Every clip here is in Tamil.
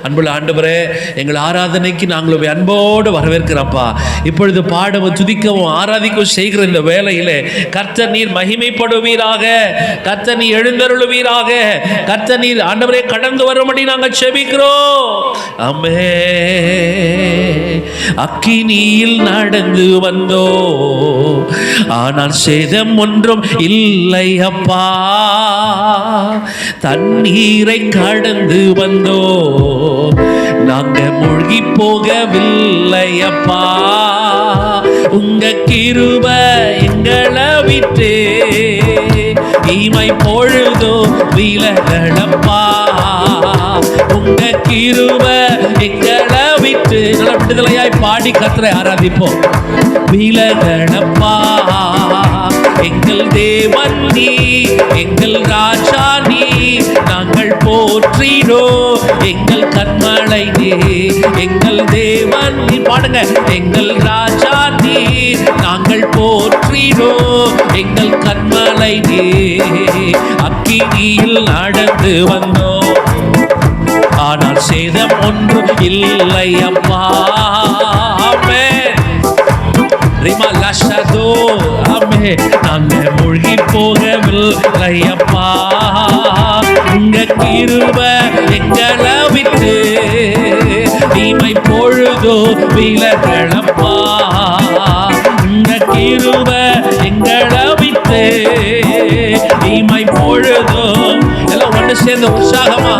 அன்புள்ள ஆண்டவரே, எங்கள் ஆராதனைக்கு நாங்கள் அன்போடு வரவேற்கிறோம்ப்பா. இப்பொழுது பாடவும் துதிக்கவும் ஆராதிக்கவும் செய்கிற இந்த வேளையிலே கர்த்தர் நீர் மகிமைப்படுவீராக, கர்த்தர் நீர் எழுந்தருளுவீராக, கர்த்தர் நீர் ஆண்டவரே கடந்து வரும்படி நாங்கள் செபிக்கிறோம். ஆமே. அக்கினியில் நடந்து வந்தோ, ஆனால் சேதம் ஒன்றும் இல்லை அப்பா. தண்ணீரை கடந்து வந்தோ, நாங்க மூழ்கி போகவில்லை அப்பா. உங்க கிருபை எங்களை விட்டு இமை பொழுதோ விலகலப்பா. உங்க கிருபை எங்களை விட்டு நல்ல விடுதலையாய் பாடி கர்த்தரை ஆராதிப்போம். விலகலப்பா. எங்கள் தேவன் நீ, எங்கள் ராஜா நீ, நாங்கள் போற்றிடோ எங்கள் கண்மலை நீ. எங்கள் தேவன் நீ, பாடுங்க. எங்கள் ராஜா நீ, நாங்கள் போற்றிடோ எங்கள் கண்மலை நீ. அக்கினியில் நடந்து வந்தோம், ஆனால் சேதம் ஒன்று இல்லை அப்பா. நாங்க மூழ்கி போகவில்லை அப்பா. உங்க கிருபை எங்களை விட்டு இமை பொழுதோ விலகலப்பா. உங்க கிருபை எங்களை விட்டு இமை பொழுதோ. எல்லாம் ஒன்று சேர்ந்து உற்சாகமா.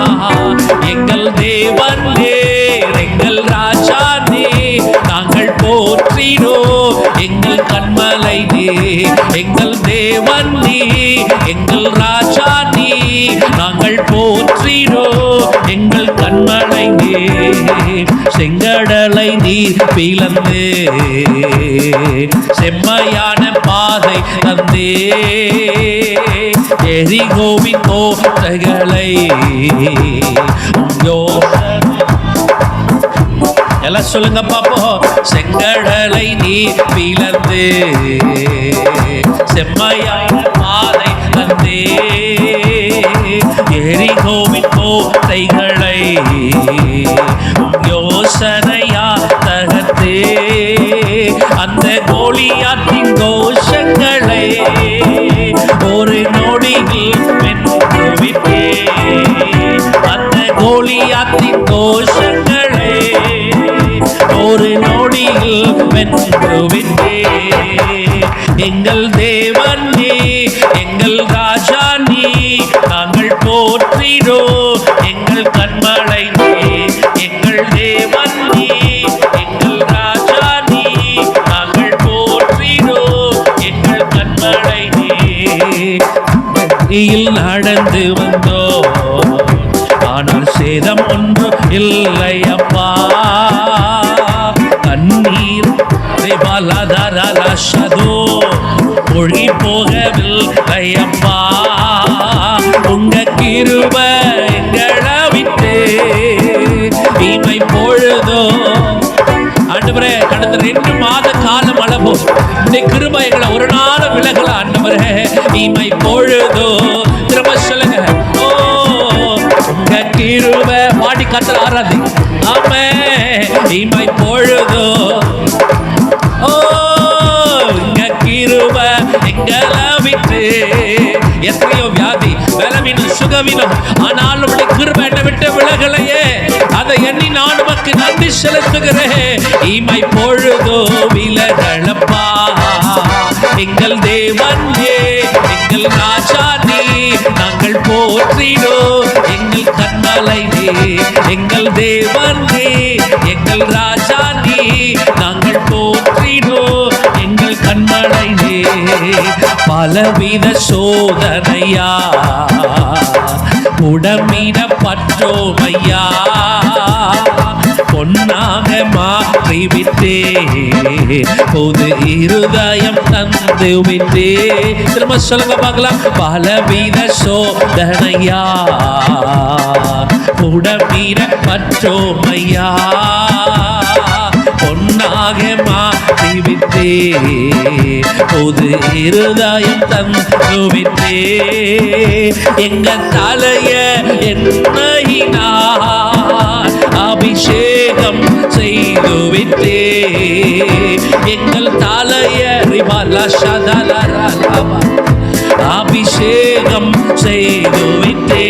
எங்கள் தேவன் நீர், எங்கள் ராஜா நீர், நாங்கள் போற்றிடோ எங்கள் கண்மலை நீ. எங்கள் தேவன் நீ, எங்கள் ராஜா நீ, நாங்கள் போற்றிடோ எங்கள் கண்மலை நீ. செங்கடலை நீர் பிளந்து செம்மையான பாதை தந்தே, எரிகோவின் கோட்டைகளை எல்லாம் சொல்லுங்க பாப்போம். செங்கடலை நீர் பிளந்து செம்மையான பாதை தந்தே, எரிகோவின் கோட்டைகளை யோசனையா தகத்தே. அந்த கோலியாத்தின் கோஷங்களை ஒரு நொடியில் வென்று விட்டே. அந்த கோலியாத்தின் கோஷங்களை ஒரு நொடியில் வென்று விட்டே. எங்கள் தேவன் நீ, எங்கள் ராஜா நீ, நாங்கள் போற்றிடோ எங்கள் கண்மலை நீ. எங்கள் தேவன் நீ, எங்கள் ராஜா நீ, நாங்கள் போற்றிடோ எங்கள் கண்மலை நீ. நடந்து வந்தோ, ஆனால் சேதம் ஒன்று இல்லை அப்பா. கண்ணீர் மொழி போகவில்லை அப்பா. உங்க கிருபை எங்களை விட்டு இமை பொழுதோ. ஆண்டவரே, கடந்த 2 மாத காலம் அளவோ இந்த கிருபை எங்களை ஒரு நாள் விலகல. ஆண்டவரே, இமை பொழுதோ. திரும்ப சொல்லுங்க. ஓ, உங்க கிருபை பாடி கர்த்தரை ஆராதி. ஆமே. இமை பொழுதோ. ஓ, உங்க கிருபை எங்களை விட்டு. எத்தனையோ வியாதி, பலவீனம், சுகவீனம், ஆனால் உடைய கிருபை என்னை விட்டு விலகலையே. அதை எண்ணி நான் உமக்கு நன்றி செலுத்துகிறேன். இமை பொழுதோ விலகலப்பா. எங்கள் தேவன் நீ, எங்கள் ராஜா நீ, நாங்கள் போற்றிடோ எங்கள் கண்மலை நீ. எங்கள் தேவன் நீ, எங்கள் ராஜா நீ, நாங்கள் போற்றிடோ எங்கள் கண்மலை நீ. பலவித சோதனையா உடம்பிட பற்றோமையா, பொன்னாக மாற்றிவிட்டே, புது இருதயம் தந்து விட்டே. திரும்ப சொல்லுங்க பார்க்கலாம். பலவித சோதனையா உடம்பிட பற்றோமையா, பொன்னாக மாற்றிவிட்டே, புது இருதயம் தந்துவிட்டே. எங்க தலைய என்னையினார் விட்டே. எங்கள் தலையறிவால சதலரலவா அபிஷேகம் செய்து விட்டே.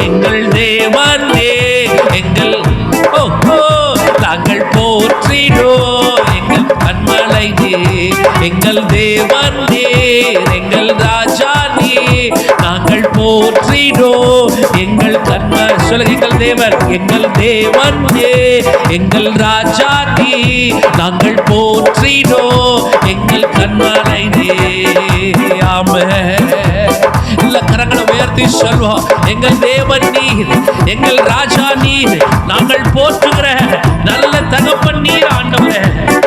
எங்கள் தேவனே எங்கள் நாங்கள் போற்றிடோ. எங்கள் கண்மலை நீர் எங்கள் தேவன் நீர் எங்கள் ராஜா நீர் நாங்கள் போற்றிடோ. எங்கள் சொல்லுங்க எங்கள் தேவன் நீர் எங்கள் ராஜா நீர் நாங்கள் போற்றிடோ. எங்கள் கண்மலை நீர். ஆமென். இல்ல கரங்களை உயர்த்தி சொல்வோம். எங்கள் தேவன் நீர் எங்கள் ராஜா நீர் நாங்கள் போற்றுகிற நல்ல தகப்பன் நீர் ஆண்டவரே.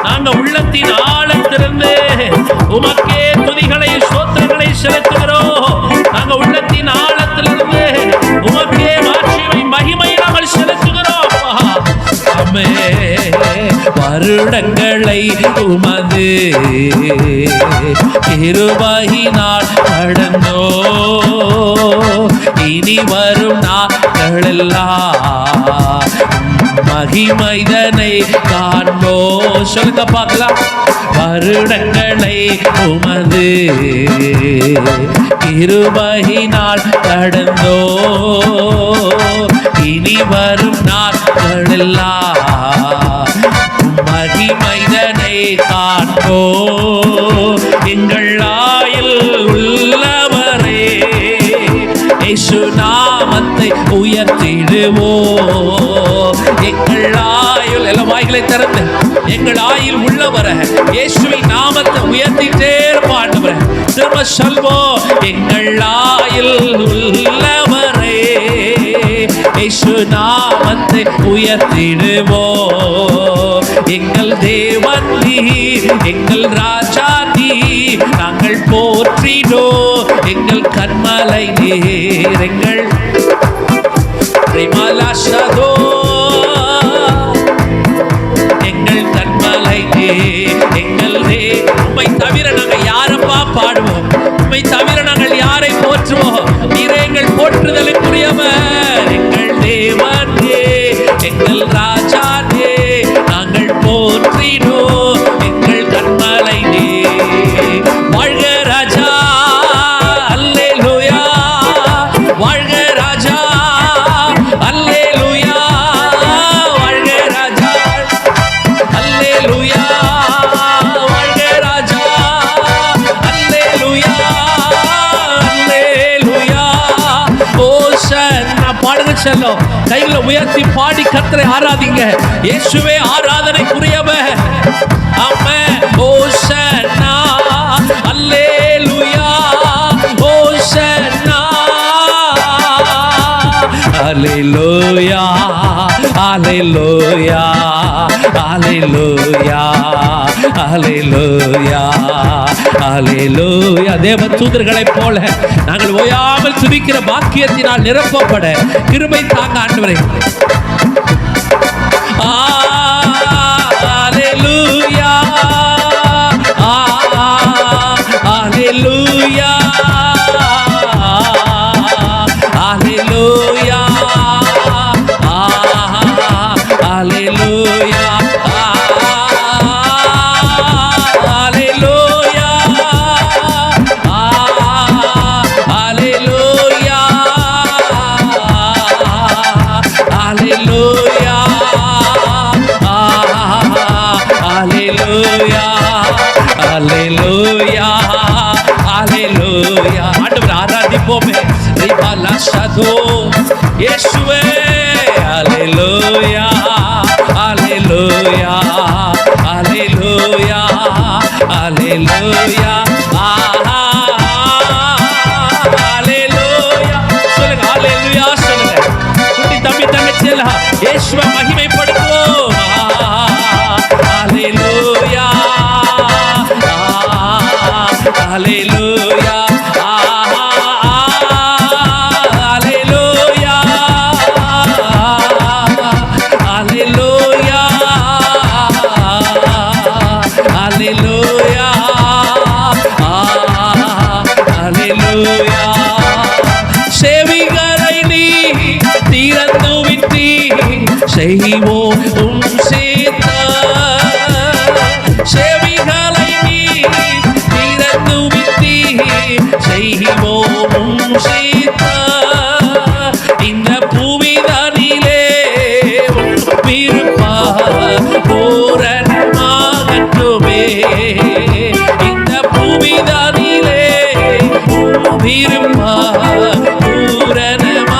நாங்க உள்ளத்தின் ஆழத்திலிருந்து உமக்கே துதிகளை ஸ்தோத்திரங்களை செலுத்துகிறோம். நாங்க உள்ளத்தின் ஆழத்திலிருந்து உமக்கே மாட்சிமை மகிமை நாங்கள் செலுத்துகிறோம். வருடங்களை உமது கிருபையினால் கடந்தோ. இனி வரும் நாட்களெல்லாம் மகிமைதனை காண்போ. சொல்லுங்க பார்க்கலாம். வருடங்களை உமது கிருபையினால் கடந்தோ. இனி வரும் நாட்களெல்லாம் மகிமைதனை காண்போ. எங்கள் ஆயுள் உள்ளவரே இயேசு நாமத்தை உயர்த்திடுவோ. எங்கள் ஆயுள் எல்லாம் வாய்களை திறந்து எங்கள் ஆயுள் உள்ளவர இயேசுவின் நாமத்தை உயர்த்திட்டே இருப்பாண்டவர. திரும்ப சொல்வோம். எங்கள் ஆயுள் உள்ளவரே இயேசு நாமத்தை உயர்த்திடுவோ. எங்கள் தேவன் நீர் எங்கள் ராஜா நீர் நாங்கள் போற்றிடோ. எங்கள் கண்மலை நீர் எங்கள் பிரேமலாசதோ. எங்கள் கண்மலை நீர் எங்கள் உம்மை தவிர நாங்கள் யாரப்பா பாடுவோம்? உம்மை தவிர நாங்கள் யாரை போற்றுவோம்? நீரே எங்கள் போற்றுதலுக்குரியவர். எங்கள் தேவன் எங்கள் ராஜா நாங்கள் போற்றிடோ. எங்கள் கண்மலை நீர். வாழ்க ராஜா அல்லேலூயா. வாழ்க ராஜா அல்லேலூயா. வாழ்க ராஜா அல்லேலூயா. வாழ்க ராஜா அல்லேலூயா. அல்லேலூயா. ஓசன்னா பாடுங்க செல்லும். கைகளை உயர்த்தி பாடி கர்த்தரை ஆராதிங்க. இயேசுவே ஆராதனைக்குரியவர். ஆமென். ஓசன்னா அல்லேலூயா. ஓசன்னா அல்லேலூயா. அல்லேலூயா. அல்லேலூயா. அல்லேலூயா. அல்லேலூயா. தேவ தூதர்களைப் போல நாங்கள் ஓயாமல் துதிக்கிற பாக்கியத்தினால் நிரப்பப்பட கிருபை தாங்க ஆண்டவரே. அல்லேலூயா. அல்லேலூயா. அல்லேலூயா. அல்லேலூயா. அல்லேலூயா. அல்லேலூயா. ஆண்டவரை ஆராதிப்போமே. ரிபாலாஷதோ இயேசுவே. அல்லேலூயா. அல்லேலூயா. அல்லேலூயா. அல்லேலூயா. அல்லேலூயா. சொல்லுங்க அல்லேலூயா சொல்லுங்க. குட்டி தம்பி தங்கச்சி எல்லாம் இயேசுவை மகிமைப்படுத்துவோம். அல்லேலூயா. Hallelujah. Hallelujah. Hallelujah. Hallelujah. Hallelujah. செவிகளை நீ திறந்து விட்டீ. செய்வோம் உம் சித்தம். செவிகளை நீர் திறந்து விட்டீர், செய்வோம் உம் சித்தம். இந்த பூவிதானிலே விருப்பா பூரணமாகட்டுமே. இந்த பூவிதானிலே விருப்பா பூரணமாகட்டுமே.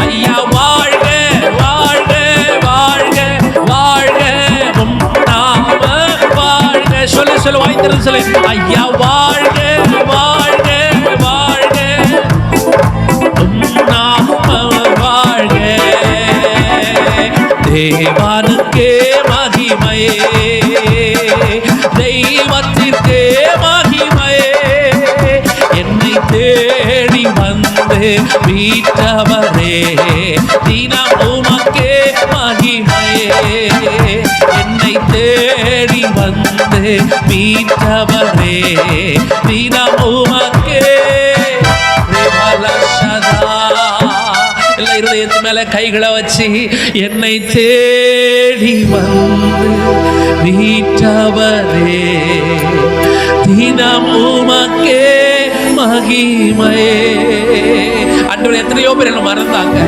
ஐயா வாழ்க வாழ்க வாழ்க வாழ்க உம் நாம வாழ்க. சொல்லு சொல்லு வாய்த்திருந்து சொல்லு. ஐயா வாழ்க வாழ்க வாழ்க உம் நாம வாழ்க. தேவானுக்கே மகிமையே, தெய்வத்திற்கே மகிமையே. என்னை தேடி வந்து மீட்டவரே, தினம் உமக்கே மகிமையே. என்னை தேடி வந்து மீட்டவரே, தினம் உமக்கே. எல்லா இருதயத்து மேல கைகளை வச்சு, என்னை தேடி வந்து மீட்டவரே, தினம் உமக்கே மகிமையே. ஆண்டவரே, எத்தனையோ பேர் என்ன மறந்தாங்க,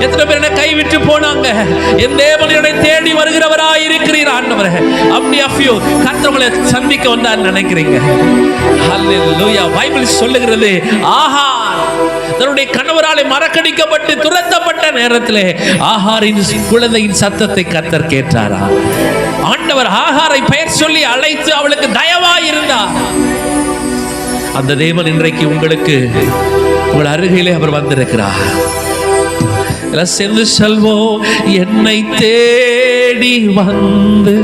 எத்தனை பேர் என்ன கைவிட்டு போனாங்க. என் தேவன் என்னை தேடி வருகிறவராய் இருக்கிறீர் ஆண்டவரே. அப்படி அஃபியோ கர்த்தர்களை சந்திக்க வந்தார் நினைக்கிறீங்க. ஹல்லேலூயா. பைபிள் சொல்லுகிறது, ஆகார் தன்னுடைய கணவராலே மறக்கடிக்கப்பட்டு துரத்தப்பட்ட நேரத்திலே ஆகாரின் குழந்தையின் சத்தத்தை கர்த்தர் கேட்டாரா? ஆண்டவர் ஆகாரை பெயர் சொல்லி அழைத்து அவளுக்கு தயவாய் இருந்தார். அந்த தேவன் இன்றைக்கு உங்களுக்கு உங்கள் அருகிலே அவர் வந்திருக்கிறார். சென்று செல்வோம். என்னை தேடி வந்து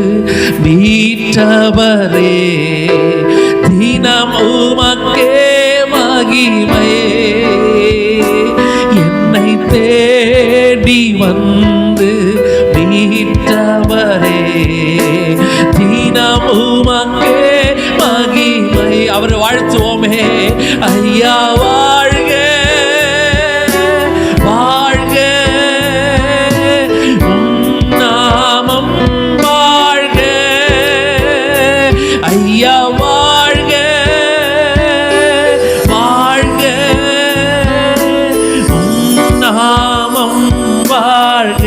மீட்டவரே, தினம் உமக்கே மகிமையே. என்னை தேடி வந்து மீட்டவரே, தினம் உமக்கே மகிமை. அவர் வாழ்த்துவோமே. ஐயா வாழ்க வாழ்க உம் நாமம் வாழ்க. ஐயா வாழ்க வாழ்க உம் நாமம் வாழ்க.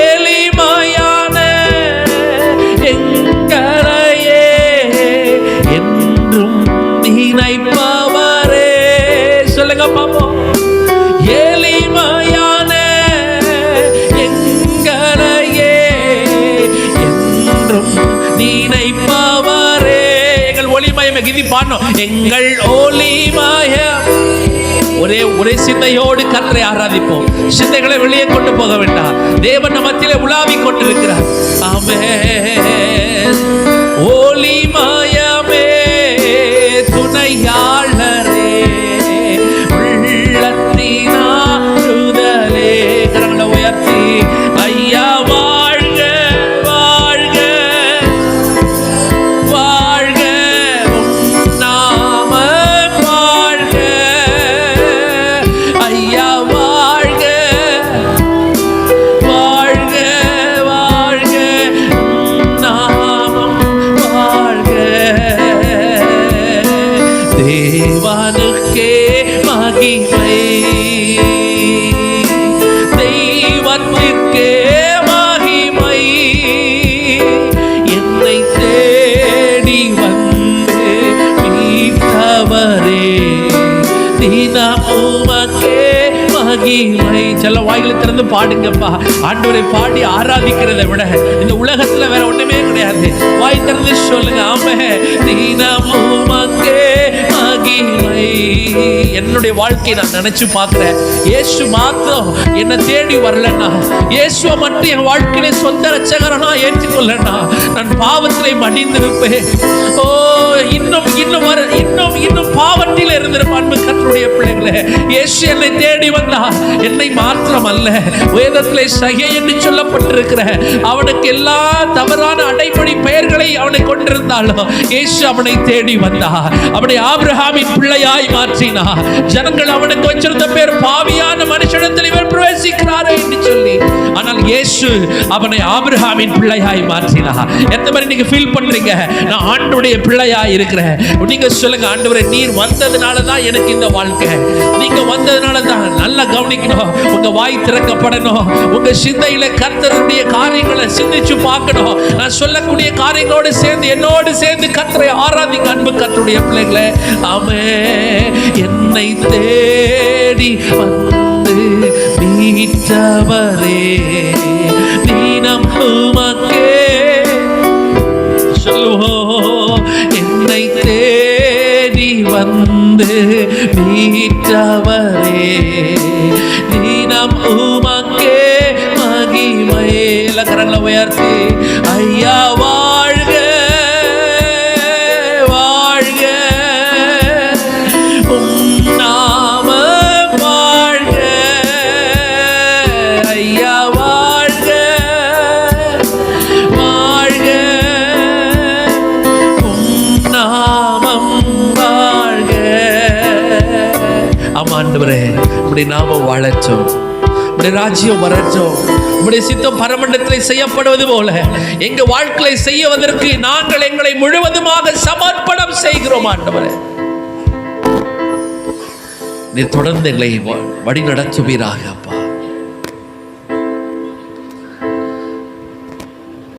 எளிமையான எங்களையே என்றும் நினைப்பவரே. சொல்லுங்க பாப்போம். எளிமையான எங்களையே என்றும் நினைப்பவரே. எங்கள் ஒளிமயம் கிதி பாடணும். எங்கள் ஒளிமயம். ஒரே சிந்தையோடு கர்த்தரை ஆராதிப்போம். சிந்தைகளை வெளியே கொண்டு போக வேண்டாம். தேவன் மத்தியிலே உலாவிக் கொண்டிருக்கிறார். ஆமென். ஒளிமயமே துணையாளரே, உள்ளத்தினாருதலே. கரங்களை உயர்த்தி ஐயா வாழ்க வாழ்க வாழ்க உம் நாம வாழ்க. ஐயா வாழ்க வாழ்க வாழ்க உம் நாமம் வாழ்க. தேவனுக்கே மகிமை, தெய்வத்திற்கே மகிமை. என்னை தேடி வந்து மீட்டவரே, தினம் உமக்கே மகிமை. சில வாயில திறந்து பாடுங்கப்பா. ஆண்டவரை பாடி ஆராதிக்கிறதை விட இந்த உலகத்துல வேற ஒண்ணுமே கிடையாது. வாய் திறந்து சொல்லுங்க. ஆமென். தினம் உமக்கே மகிமை. என்னுடைய வாழ்க்கையை நான் நினைச்சு பார்க்கிறேன். இயேசு மாத்திரம் என்னை தேடி வரலன்னா, இயேசுவை மட்டும் என் வாழ்க்கையில சொந்த ரட்சகரனா ஏற்றுக்கொள்ளனா, நான் பாவத்திலே மடிந்திருப்பேன். ஓ இன்னும் இன்னும் இன்னும் இன்னும் பாவத்தில் இருந்திருப்பான். கர்த்தருடைய பிள்ளைகளே, இயேசு என்னை தேடி வந்தார். என்னை மாத்திரம் அல்ல, வேதத்திலே சகை என்று சொல்லப்பட்டிருக்கிற அவனுக்கு எல்லா தவறான அடைமொழி பெயர்களை அவனை கொண்டிருந்தாலும் இயேசு அவனை தேடி வந்தார். அவனை ஆபிரகாமின் பிள்ளையாய் மாற்றினார். ஜனங்கள் அவனுக்கு வச்சிருந்த பேர் பாவியான இயேசு அவனை ஆபிரகாமின் பிள்ளையாய் மாற்றினார். எத்தனை பேர் நீங்க ஃபீல் பண்றீங்க நான் ஆண்டவருடைய பிள்ளையாய் இருக்கிறேன்? நீங்க சொல்லுங்க, ஆண்டவரே நீர் வந்ததுனால தான் எனக்கு இந்த வாழ்க்கை, நீங்க வந்ததுனால தான். நல்லா கவனிக்கணும், உங்க வாய் திறக்கப்படணும், உங்க சிந்தையில கர்த்தருடைய காரியங்களை சிந்திச்சு பார்க்கணும். நான் சொல்லக்கூடிய காரியங்களோடு சேர்ந்து என்னோடு சேர்ந்து கர்த்தரை ஆராதிங்க அன்பு கர்த்தருடைய பிள்ளைகளே. ஆமென். என்னை தேடி வந்து மீட்டவரே நீனம் உமக்கே சொல்லுவோம். என்னை தேடி வந்து மீட்டவரே நீனம் உமக்கே மகிமை. கரங்களை உயர்த்தி ஐயா வாழ்க வாழ்க உம் நாமம் வாழ்க. ஐயா வாழ்க வாழ்க உம் நாமம் வாழ்க. ஆமா ஆண்டவரே, இப்படி நாமம் வாழச்சோம், ராஜ்யம் வரட்டும், உம்முடைய சித்தம் பரமண்டலத்தில் செய்யப்படுவது போல எங்க வாழ்க்கையை செய்வதற்கு நாங்கள் எங்களை முழுவதுமாக சமர்ப்பணம் செய்கிறோம். ஆண்டவரே நீர் தொடர்ந்து எங்களை வழி நடத்துவீராக.